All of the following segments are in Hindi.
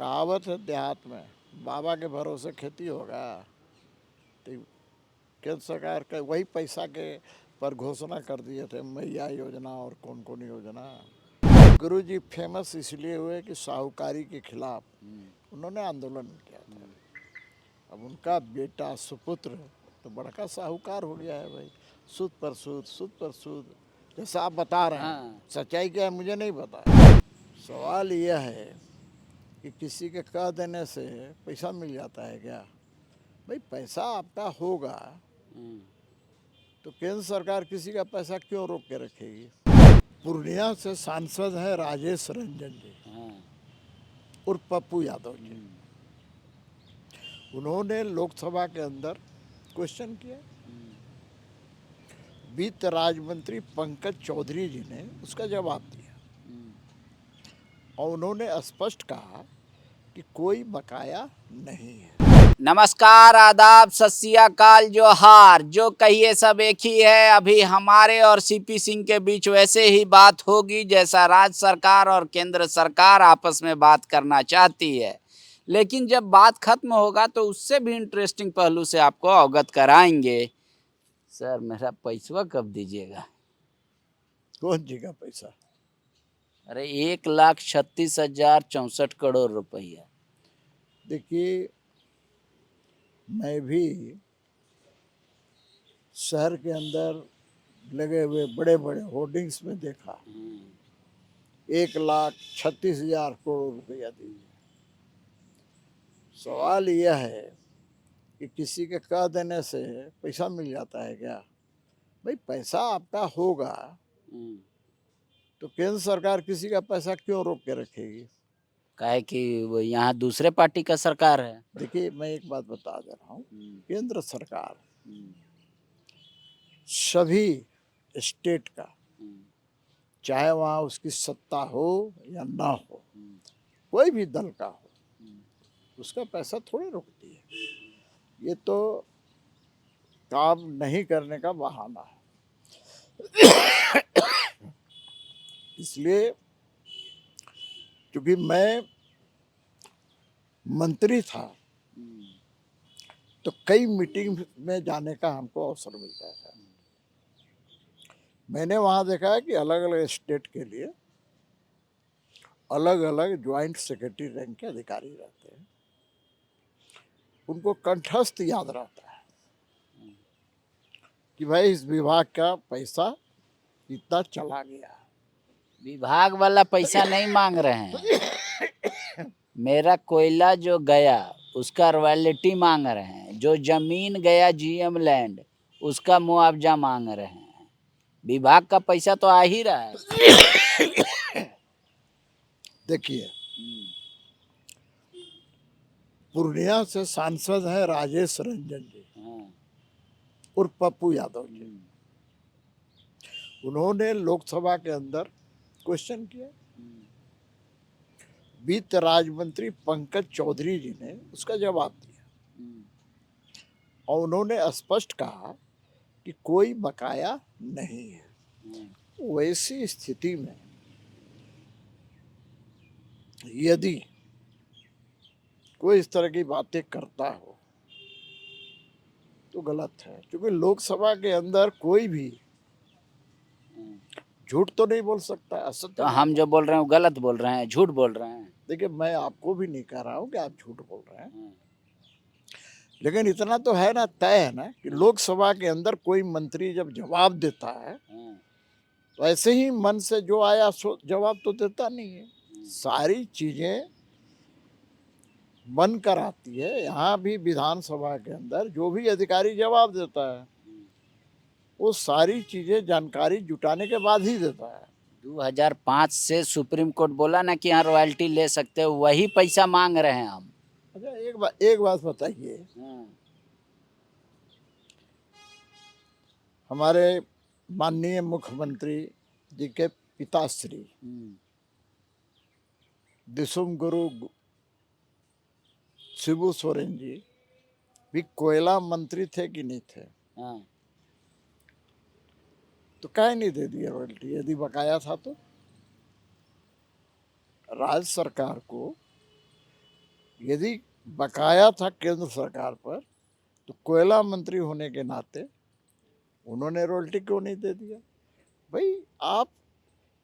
कहावत है देहात में, बाबा के भरोसे खेती होगा। तो केंद्र सरकार का वही पैसा के पर घोषणा कर दिए थे, मैया योजना और कौन कौन योजना। गुरुजी फेमस इसलिए हुए कि साहूकारी के खिलाफ उन्होंने आंदोलन किया था। अब उनका बेटा सुपुत्र तो बड़का साहूकार हो गया है भाई। सूद पर सूद जैसा आप बता रहे हैं, सच्चाई क्या है मुझे नहीं पता। सवाल यह है कि किसी के कह देने से पैसा मिल जाता है क्या? भाई पैसा आपका होगा तो केंद्र सरकार किसी का पैसा क्यों रोक के रखेगी? पूर्णिया से सांसद हैं राजेश रंजन जी और पप्पू यादव जी। उन्होंने लोकसभा के अंदर क्वेश्चन किया। वित्त राज्य मंत्री पंकज चौधरी जी ने उसका जवाब दिया और उन्होंने स्पष्ट कहा कि कोई बकाया नहीं है। नमस्कार, आदाब, सत श्री अकाल, जोहार। जो कहिए सब एक ही है। अभी हमारे और सीपी सिंह के बीच वैसे ही बात होगी जैसा राज्य सरकार और केंद्र सरकार आपस में बात करना चाहती है। लेकिन जब बात खत्म होगा तो उससे भी इंटरेस्टिंग पहलू से आपको अवगत कराएंगे। सर, मेरा पैसा कब दीजिएगा? कौन जी का पैसा? अरे 1,36,064 करोड़ रुपया। देखिए, मैं भी शहर के अंदर लगे हुए बड़े बड़े होर्डिंग्स में देखा 1,36,000 करोड़ रुपया दीजिए। सवाल यह है कि किसी के कह देने से पैसा मिल जाता है क्या? भाई पैसा आपका होगा तो केंद्र सरकार किसी का पैसा क्यों रोक के रखेगी? काहे कि वो यहाँ दूसरे पार्टी का सरकार है। देखिए, मैं एक बात बता दे रहा हूँ। केंद्र सरकार सभी स्टेट का, चाहे वहाँ उसकी सत्ता हो या ना हो, कोई भी दल का हो, उसका पैसा थोड़ी रोकती है। ये तो काम नहीं करने का बहाना है। इसलिए क्योंकि मैं मंत्री था तो कई मीटिंग में जाने का हमको अवसर मिलता था। मैंने वहाँ देखा है कि अलग अलग स्टेट के लिए अलग अलग ज्वाइंट सेक्रेटरी रैंक के अधिकारी रहते हैं। उनको कंठस्थ याद रहता है कि भाई इस विभाग का पैसा इतना चला गया। विभाग वाला पैसा नहीं मांग रहे हैं। मेरा कोयला जो गया उसका रॉयल्टी मांग रहे हैं। जो जमीन गया जीएम लैंड उसका मुआवजा मांग रहे हैं। विभाग का पैसा तो आ ही रहा है। देखिए, पूर्णिया से सांसद हैं राजेश रंजन जी और पप्पू यादव जी। उन्होंने लोकसभा के अंदर क्वेश्चन किया। वित्त राज्य मंत्री पंकज चौधरी जी ने उसका जवाब दिया और उन्होंने स्पष्ट कहा कि कोई बकाया नहीं है। वैसी स्थिति में यदि कोई इस तरह की बातें करता हो तो गलत है, क्योंकि लोकसभा के अंदर कोई भी झूठ तो नहीं बोल सकता, असत्य। तो हम जो बोल रहे हैं गलत बोल रहे हैं, झूठ बोल रहे हैं। देखिए, मैं आपको भी नहीं कह रहा हूँ कि आप झूठ बोल रहे हैं, लेकिन इतना तो है ना, तय है ना कि लोकसभा के अंदर कोई मंत्री जब जवाब देता है तो ऐसे ही मन से जो आया सो जवाब तो देता नहीं है। सारी चीजें बन कर आती है। यहाँ भी विधानसभा के अंदर जो भी अधिकारी जवाब देता है वो सारी चीजें जानकारी जुटाने के बाद ही देता है। 2005 से सुप्रीम कोर्ट बोला ना कि यहाँ रॉयल्टी ले सकते हो, वही पैसा मांग रहे हैं हम। अच्छा, एक बात बताइए, हमारे माननीय मुख्यमंत्री जी के पिताश्री दिसुम गुरु शिबू सोरेन जी भी कोयला मंत्री थे कि नहीं थे? तो काहे नहीं दे दिया रॉयल्टी यदि बकाया था तो? राज्य सरकार को यदि बकाया था केंद्र सरकार पर तो कोयला मंत्री होने के नाते उन्होंने रॉयल्टी क्यों नहीं दे दिया? भाई आप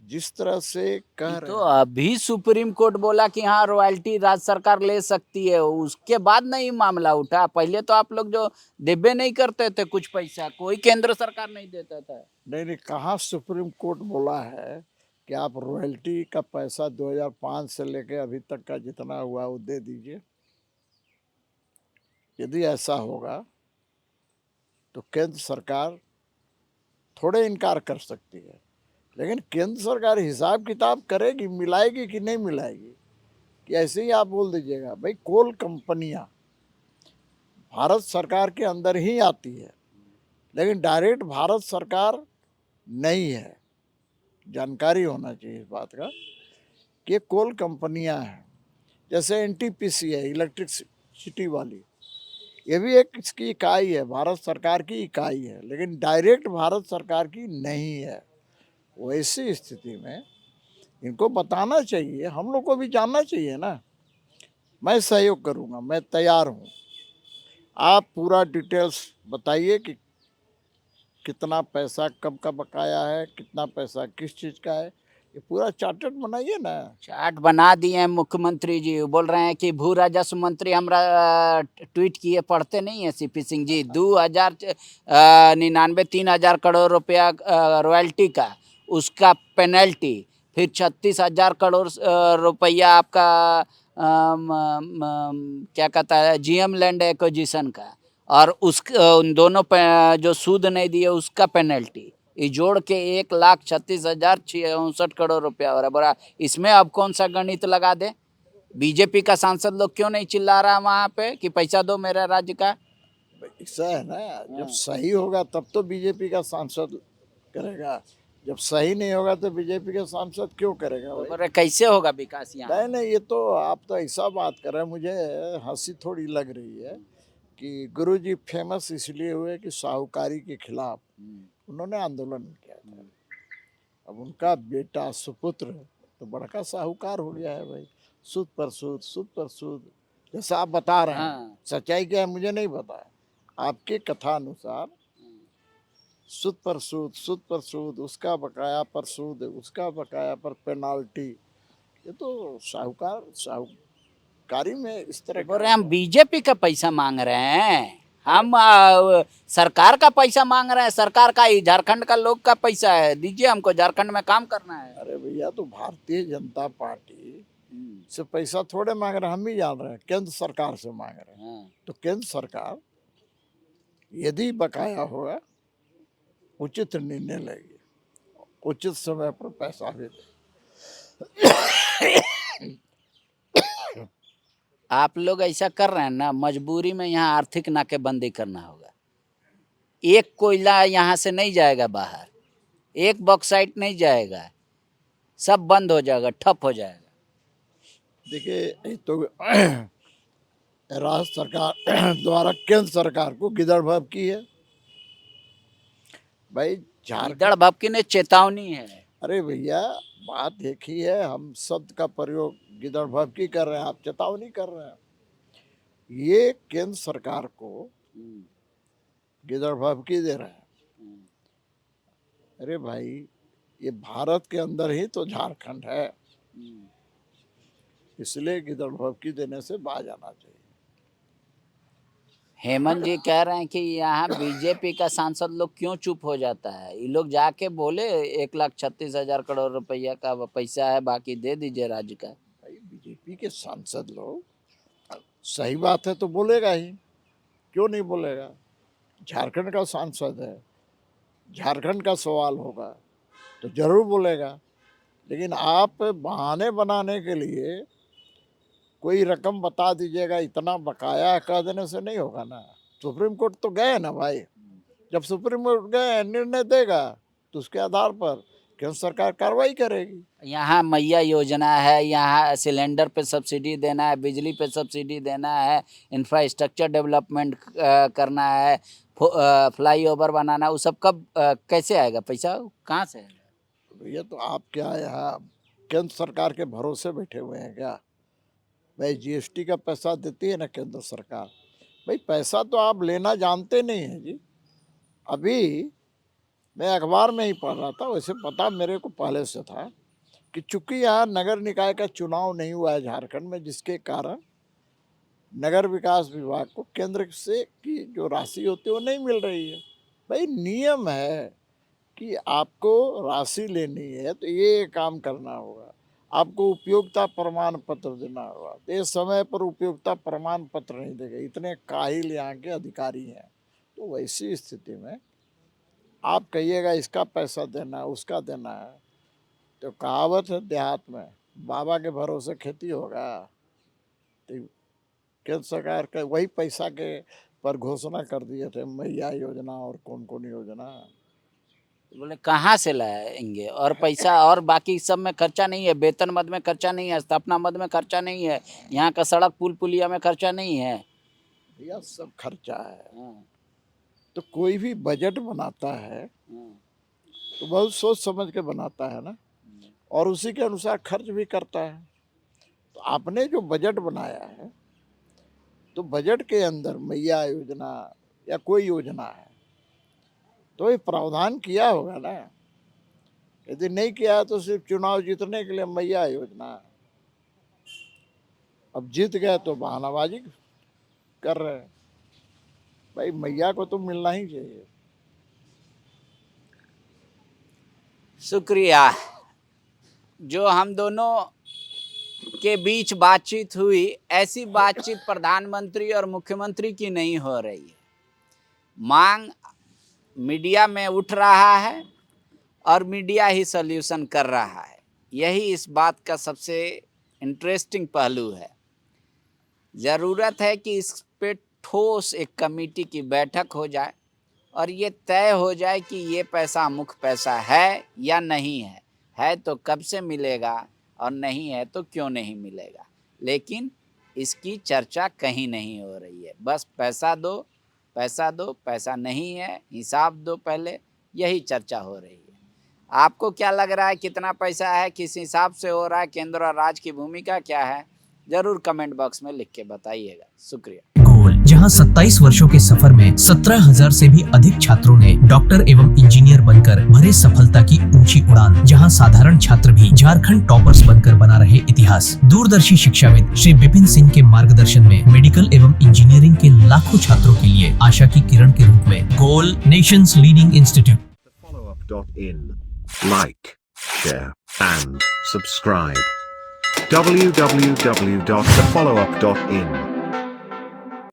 जिस तरह से कह ये रहे तो हैं, अभी सुप्रीम कोर्ट बोला कि हाँ रॉयल्टी राज्य सरकार ले सकती है, उसके बाद नहीं मामला उठा। पहले तो आप लोग जो देबे नहीं करते थे कुछ पैसा, कोई केंद्र सरकार नहीं देता था। नहीं नहीं, कहाँ सुप्रीम कोर्ट बोला है कि आप रॉयल्टी का पैसा 2005 से लेके अभी तक का जितना हुआ वो दे दीजिए? यदि ऐसा होगा तो केंद्र सरकार थोड़े इनकार कर सकती है, लेकिन केंद्र सरकार हिसाब किताब करेगी, मिलाएगी कि नहीं मिलाएगी? कि ऐसे ही आप बोल दीजिएगा? भाई कोल कंपनियां भारत सरकार के अंदर ही आती है, लेकिन डायरेक्ट भारत सरकार नहीं है। जानकारी होना चाहिए इस बात का कि ये कोल कंपनियां हैं, जैसे एनटीपीसी है इलेक्ट्रिसिटी वाली, ये भी एक इसकी इकाई है, भारत सरकार की इकाई है, लेकिन डायरेक्ट भारत सरकार की नहीं है। वैसी स्थिति में इनको बताना चाहिए, हम लोग को भी जानना चाहिए ना। मैं सहयोग करूंगा, मैं तैयार हूँ। आप पूरा डिटेल्स बताइए कि कितना पैसा कब का बकाया है, कितना पैसा किस चीज़ का है, ये पूरा चार्टर बनाइए ना। चार्ट बना दिए हैं मुख्यमंत्री जी, बोल रहे हैं कि भू राजस्व मंत्री हमरा ट्वीट किए, पढ़ते नहीं है सीपी सिंह जी। 2099 3,000 करोड़ रुपया रॉयल्टी का, उसका पेनल्टी, फिर 36,000 करोड़ रुपया आपका क्या कहता है जीएम लैंड एक्विजिशन का, और उस उन दोनों जो सूद नहीं दिए उसका पेनल्टी, ये जोड़ के 1,36,064 करोड़ रुपया हो रहा है। बोला इसमें अब कौन सा गणित लगा दे? बीजेपी का सांसद लोग क्यों नहीं चिल्ला रहा वहां पे कि पैसा दो मेरे राज्य का? ऐसा है ना, जब सही होगा तब तो बीजेपी का सांसद करेगा, जब सही नहीं होगा तो बीजेपी का सांसद क्यों करेगा तो भाई? बोले कैसे होगा विकास यहाँ? नहीं नहीं, ये तो आप तो ऐसा बात कर रहे हैं, मुझे हंसी थोड़ी लग रही है कि गुरुजी फेमस इसलिए हुए कि साहूकारी के खिलाफ उन्होंने आंदोलन किया था। अब उनका बेटा सुपुत्र तो बड़का साहूकार हो गया है भाई, सूद पर सूद, सूद पर सूद, जैसा आप बता रहे हैं। हाँ। सच्चाई क्या है मुझे नहीं पता, आपके कथा अनुसार सूद पर सूद, सूद पर सूद, उसका बकाया पर सूद, उसका बकाया पर पेनाल्टी, ये तो साहूकारी में इस तरह बोल का। रहे हैं हम बीजेपी का पैसा मांग रहे हैं, हम सरकार का पैसा मांग रहे हैं। सरकार का ही, झारखंड का लोग का पैसा है, दीजिए हमको, झारखंड में काम करना है। अरे भैया, तो भारतीय जनता पार्टी से पैसा थोड़े मांग रहे हैं, हम ही जान रहे हैं, केंद्र सरकार से मांग रहे हैं। हाँ। तो केंद्र सरकार यदि बकाया होगा उचित निर्णय लेगी, उचित समय पर पैसा भी देगी। आप लोग ऐसा कर रहे हैं ना, मजबूरी में यहाँ आर्थिक नाकेबंदी करना होगा। एक कोयला यहाँ से नहीं जाएगा बाहर, एक बॉक्साइट नहीं जाएगा, सब बंद हो जाएगा, ठप हो जाएगा। देखिए, ये तो राज्य सरकार द्वारा केंद्र सरकार को गिदड़ भव की है भाई। झारखंड, गिदड़ भपकी ने चेतावनी है। अरे भैया, बात एक ही है, हम शब्द का प्रयोग गिदड़ भव की कर रहे हैं, आप चेतावनी कर रहे हैं। ये केंद्र सरकार को गिदड़ भव की दे रहे हैं। अरे भाई, ये भारत के अंदर ही तो झारखंड है, इसलिए गिदड़ भव की देने से बाज आना चाहिए। हेमंत जी कह रहे हैं कि यहाँ बीजेपी का सांसद लोग क्यों चुप हो जाता है? ये लोग जाके बोले 1,36,000 करोड़ रुपया का पैसा है, बाकी दे दीजिए राज्य का। भाई बीजेपी के सांसद लोग, सही बात है तो बोलेगा ही, क्यों नहीं बोलेगा? झारखंड का सांसद है, झारखंड का सवाल होगा तो जरूर बोलेगा। लेकिन आप बहाने बनाने के लिए कोई रकम बता दीजिएगा, इतना बकाया कह देने से नहीं होगा ना। सुप्रीम कोर्ट तो गए ना भाई, जब सुप्रीम कोर्ट गए निर्णय देगा तो उसके आधार पर केंद्र सरकार कार्रवाई करेगी। यहाँ मैया योजना है, यहाँ सिलेंडर पे सब्सिडी देना है, बिजली पे सब्सिडी देना है, इंफ्रास्ट्रक्चर डेवलपमेंट करना है, फ्लाईओवर बनाना, वो सब कब कैसे आएगा पैसा, कहाँ से आएगा? भैया, तो आप क्या यहाँ केंद्र सरकार के भरोसे बैठे हुए हैं क्या? भाई जीएसटी का पैसा देती है ना केंद्र सरकार, भाई पैसा तो आप लेना जानते नहीं हैं जी। अभी मैं अखबार में ही पढ़ रहा था, वैसे पता मेरे को पहले से था कि चूंकि यहाँ नगर निकाय का चुनाव नहीं हुआ है झारखंड में, जिसके कारण नगर विकास विभाग को केंद्र से की जो राशि होती है वो नहीं मिल रही है। भाई नियम है कि आपको राशि लेनी है तो ये काम करना होगा, आपको उपयोगिता प्रमाण पत्र देना होगा, तो ये समय पर उपयोगिता प्रमाण पत्र नहीं देगा, इतने काहिल यहाँ के अधिकारी हैं। तो वैसी स्थिति में आप कहिएगा इसका पैसा देना है, उसका देना है, तो कहावत है देहात में, बाबा के भरोसे खेती होगा। तो केंद्र सरकार का वही पैसा के पर घोषणा कर दिए थे, मैया योजना और कौन कौन योजना। बोले कहाँ से लाएंगे, और पैसा और बाकी सब में खर्चा नहीं है, वेतन मद में खर्चा नहीं है, स्थापना मद में खर्चा नहीं है, यहाँ का सड़क पुल पुलिया में खर्चा नहीं है। यह सब खर्चा है। हाँ, तो कोई भी बजट बनाता है हाँ, तो बहुत सोच समझ के बनाता है ना, और उसी के अनुसार खर्च भी करता है। तो आपने जो बजट बनाया है, तो बजट के अंदर मैया योजना या कोई योजना है तो ये प्रावधान किया होगा ना। यदि नहीं किया है तो सिर्फ चुनाव जीतने के लिए मैया योजना है। अब जीत गए तो बहानाबाजी कर रहे हैं। भाई मैया को तो मिलना ही चाहिए। शुक्रिया। जो हम दोनों के बीच बातचीत हुई, ऐसी बातचीत प्रधानमंत्री और मुख्यमंत्री की नहीं हो रही है। मांग मीडिया में उठ रहा है और मीडिया ही सॉल्यूशन कर रहा है। यही इस बात का सबसे इंटरेस्टिंग पहलू है। ज़रूरत है कि इस पे ठोस एक कमेटी की बैठक हो जाए और ये तय हो जाए कि ये पैसा मुख्य पैसा है या नहीं है। है तो कब से मिलेगा और नहीं है तो क्यों नहीं मिलेगा। लेकिन इसकी चर्चा कहीं नहीं हो रही है। बस पैसा दो, पैसा दो, पैसा नहीं है, हिसाब दो पहले, यही चर्चा हो रही है। आपको क्या लग रहा है, कितना पैसा है, किस हिसाब से हो रहा है, केंद्र और राज्य की भूमिका क्या है, जरूर कमेंट बॉक्स में लिख के बताइएगा। शुक्रिया। गोल, जहां 27 वर्षों के सफर में 17,000 से भी अधिक छात्रों ने डॉक्टर एवं इंजीनियर बनकर भरे सफलता की ऊंची उड़ान। जहां साधारण छात्र भी झारखंड टॉपर्स बनकर बना रहे इतिहास। दूरदर्शी शिक्षाविद श्री विपिन सिंह के मार्गदर्शन में मेडिकल एवं इंजीनियरिंग के लाखों छात्रों के लिए आशा की किरण के रूप में गोल, nations leading institute. Followup.in. Like, share, and subscribe. www.thefollowup.in